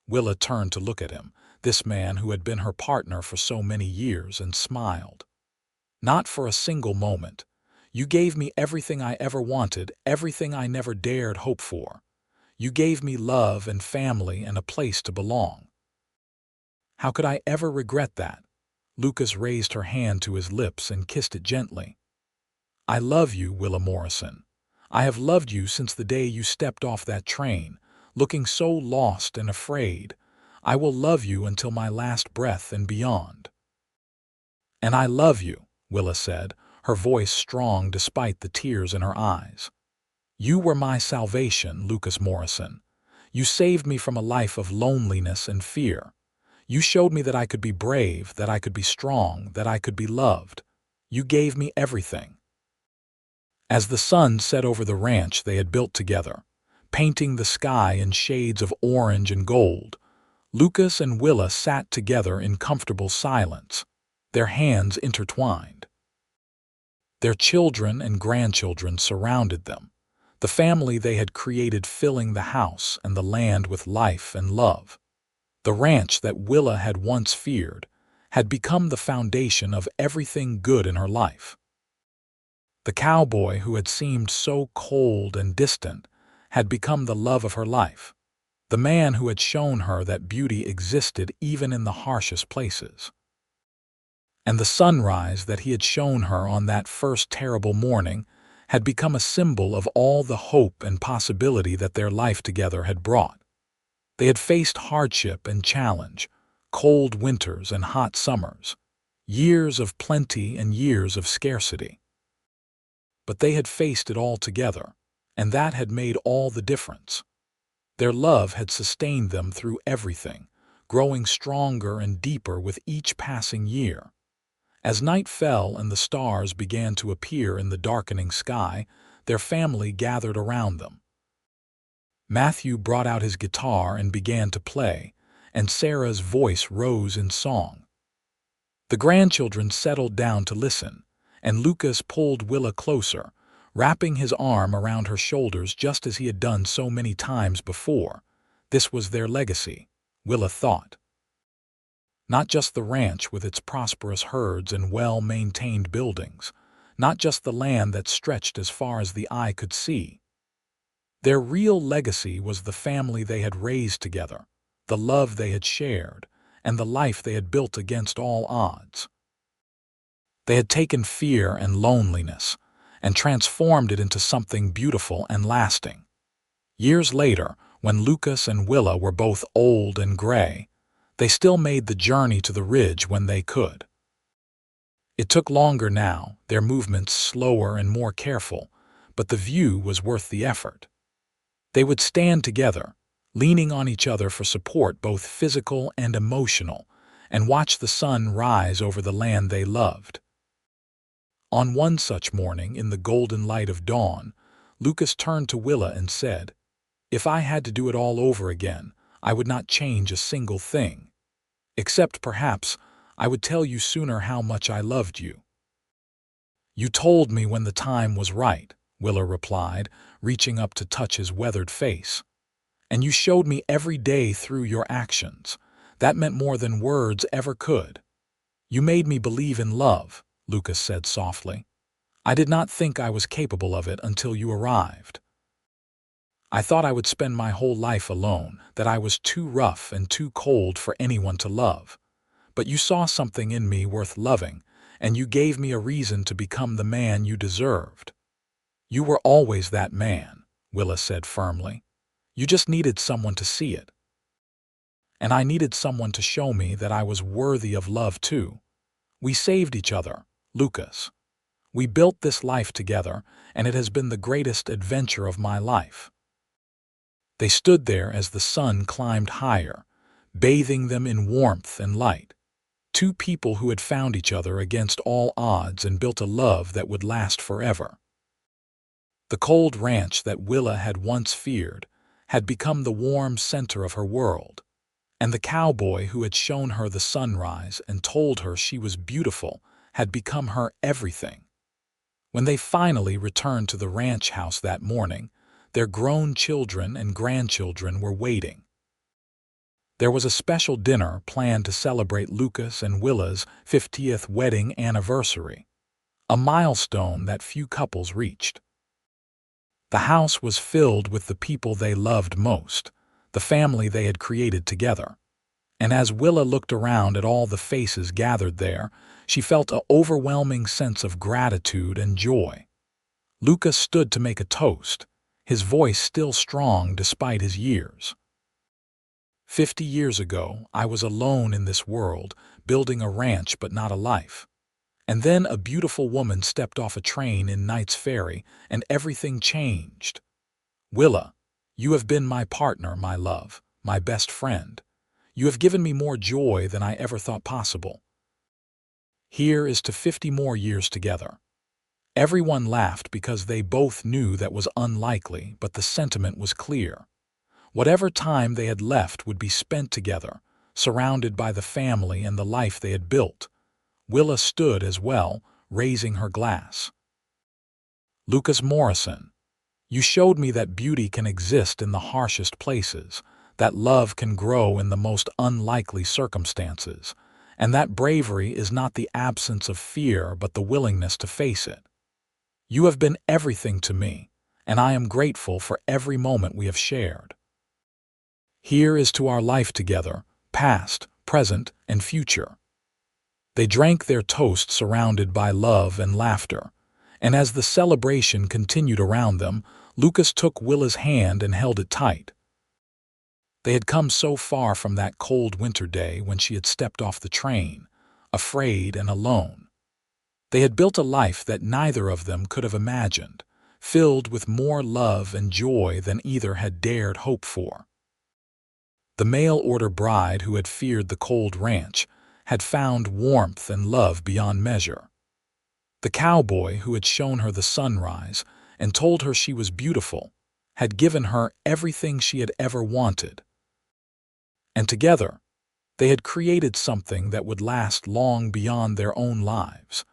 Willa turned to look at him, this man who had been her partner for so many years, and smiled. "Not for a single moment. You gave me everything I ever wanted, everything I never dared hope for. You gave me love and family and a place to belong. How could I ever regret that? Lucas raised her hand to his lips and kissed it gently. I love you, Willa Morrison. I have loved you since the day you stepped off that train, looking so lost and afraid. I will love you until my last breath and beyond. And I love you, Willa said, her voice strong despite the tears in her eyes. You were my salvation, Lucas Morrison. You saved me from a life of loneliness and fear. You showed me that I could be brave, that I could be strong, that I could be loved. You gave me everything. As the sun set over the ranch they had built together, painting the sky in shades of orange and gold, Lucas and Willa sat together in comfortable silence, their hands intertwined. Their children and grandchildren surrounded them, the family they had created filling the house and the land with life and love. The ranch that Willa had once feared had become the foundation of everything good in her life. The cowboy who had seemed so cold and distant had become the love of her life, the man who had shown her that beauty existed even in the harshest places. And the sunrise that he had shown her on that first terrible morning had become a symbol of all the hope and possibility that their life together had brought. They had faced hardship and challenge, cold winters and hot summers, years of plenty and years of scarcity. But they had faced it all together, and that had made all the difference. Their love had sustained them through everything, growing stronger and deeper with each passing year. As night fell and the stars began to appear in the darkening sky, their family gathered around them. Matthew brought out his guitar and began to play, and Sarah's voice rose in song. The grandchildren settled down to listen, and Lucas pulled Willa closer, wrapping his arm around her shoulders just as he had done so many times before. This was their legacy, Willa thought. Not just the ranch with its prosperous herds and well-maintained buildings, not just the land that stretched as far as the eye could see. Their real legacy was the family they had raised together, the love they had shared, and the life they had built against all odds. They had taken fear and loneliness and transformed it into something beautiful and lasting. Years later, when Lucas and Willa were both old and gray, they still made the journey to the ridge when they could. It took longer now, their movements slower and more careful, but the view was worth the effort. They would stand together, leaning on each other for support both physical and emotional, and watch the sun rise over the land they loved. On one such morning, in the golden light of dawn, Lucas turned to Willa and said, "If I had to do it all over again, I would not change a single thing. Except, perhaps, I would tell you sooner how much I loved you." "You told me when the time was right," Willa replied, reaching up to touch his weathered face. "And you showed me every day through your actions. That meant more than words ever could." "You made me believe in love," Lucas said softly. "I did not think I was capable of it until you arrived. I thought I would spend my whole life alone, that I was too rough and too cold for anyone to love. But you saw something in me worth loving, and you gave me a reason to become the man you deserved." "You were always that man," Willa said firmly. "You just needed someone to see it. And I needed someone to show me that I was worthy of love too. We saved each other, Lucas. We built this life together, and it has been the greatest adventure of my life." They stood there as the sun climbed higher, bathing them in warmth and light. Two people who had found each other against all odds and built a love that would last forever. The cold ranch that Willa had once feared had become the warm center of her world, and the cowboy who had shown her the sunrise and told her she was beautiful had become her everything. When they finally returned to the ranch house that morning, their grown children and grandchildren were waiting. There was a special dinner planned to celebrate Lucas and Willa's 50th wedding anniversary. a milestone that few couples reached. The house was filled with the people they loved most, the family they had created together. And as Willa looked around at all the faces gathered there, she felt an overwhelming sense of gratitude and joy. Lucas stood to make a toast, his voice still strong despite his years. 50 years ago, I was alone in this world, building a ranch but not a life. And then a beautiful woman stepped off a train in Knights Ferry, and everything changed. Willa, you have been my partner, my love, my best friend. You have given me more joy than I ever thought possible. Here is to 50 more years together. Everyone laughed because they both knew that was unlikely, but the sentiment was clear. Whatever time they had left would be spent together, surrounded by the family and the life they had built. Willa stood as well, raising her glass. Lucas Morrison, you showed me that beauty can exist in the harshest places, that love can grow in the most unlikely circumstances, and that bravery is not the absence of fear but the willingness to face it. You have been everything to me, and I am grateful for every moment we have shared. Here is to our life together, past, present, and future. They drank their toast surrounded by love and laughter, and as the celebration continued around them, Lucas took Willa's hand and held it tight. They had come so far from that cold winter day when she had stepped off the train, afraid and alone. They had built a life that neither of them could have imagined, filled with more love and joy than either had dared hope for. The mail-order bride who had feared the cold ranch had found warmth and love beyond measure. The cowboy who had shown her the sunrise and told her she was beautiful had given her everything she had ever wanted. And together, they had created something that would last long beyond their own lives,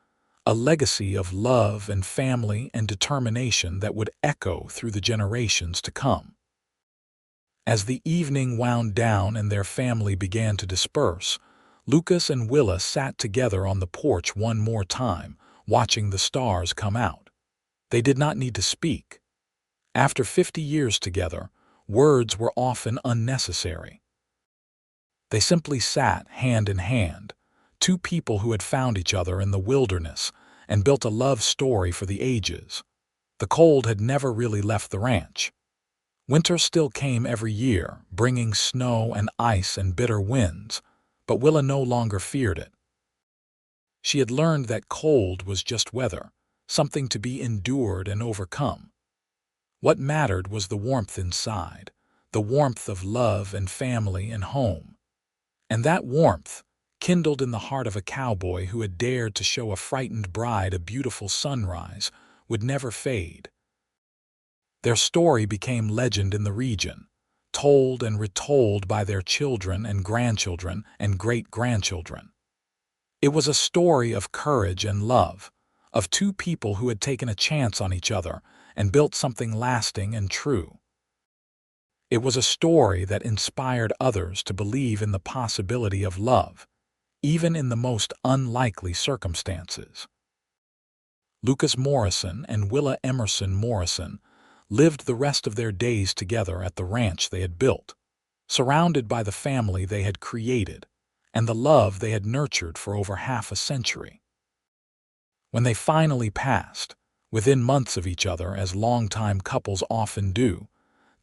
a legacy of love and family and determination that would echo through the generations to come. As the evening wound down and their family began to disperse, Lucas and Willa sat together on the porch one more time, watching the stars come out. They did not need to speak. After 50 years together, words were often unnecessary. They simply sat hand in hand, two people who had found each other in the wilderness and built a love story for the ages. The cold had never really left the ranch. Winter still came every year, bringing snow and ice and bitter winds, but Willa no longer feared it. She had learned that cold was just weather, something to be endured and overcome. What mattered was the warmth inside, the warmth of love and family and home. And that warmth, kindled in the heart of a cowboy who had dared to show a frightened bride a beautiful sunrise, would never fade. Their story became legend in the region, told and retold by their children and grandchildren and great-grandchildren. It was a story of courage and love, of two people who had taken a chance on each other and built something lasting and true. It was a story that inspired others to believe in the possibility of love, even in the most unlikely circumstances. Lucas Morrison and Willa Emerson Morrison lived the rest of their days together at the ranch they had built, surrounded by the family they had created and the love they had nurtured for over half a century. When they finally passed, within months of each other as longtime couples often do,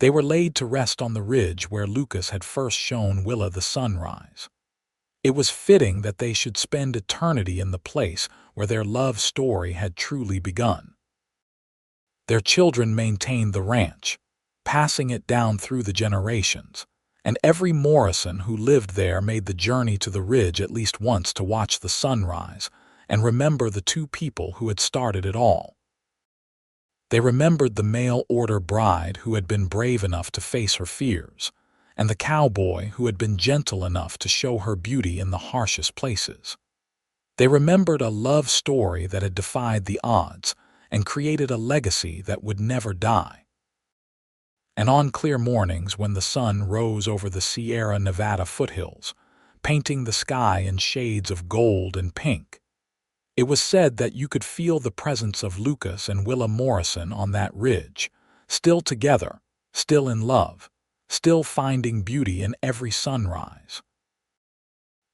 they were laid to rest on the ridge where Lucas had first shown Willa the sunrise. It was fitting that they should spend eternity in the place where their love story had truly begun. Their children maintained the ranch, passing it down through the generations, and every Morrison who lived there made the journey to the ridge at least once to watch the sunrise and remember the two people who had started it all. They remembered the mail-order bride who had been brave enough to face her fears, and the cowboy who had been gentle enough to show her beauty in the harshest places. They remembered a love story that had defied the odds and created a legacy that would never die. And on clear mornings when the sun rose over the Sierra Nevada foothills, painting the sky in shades of gold and pink, It was said that you could feel the presence of Lucas and Willa Morrison on that ridge, still together, still in love, still finding beauty in every sunrise.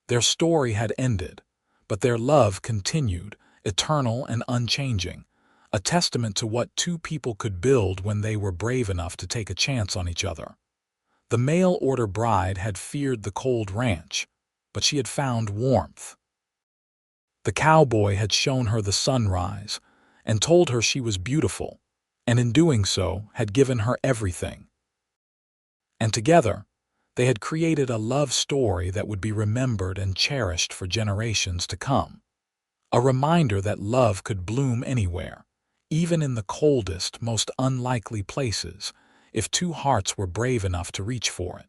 Their story had ended, but their love continued, eternal and unchanging, a testament to what two people could build when they were brave enough to take a chance on each other. The mail-order bride had feared the cold ranch, but she had found warmth. The cowboy had shown her the sunrise and told her she was beautiful, and in doing so had given her everything. And together, they had created a love story that would be remembered and cherished for generations to come. A reminder that love could bloom anywhere, even in the coldest, most unlikely places, if two hearts were brave enough to reach for it.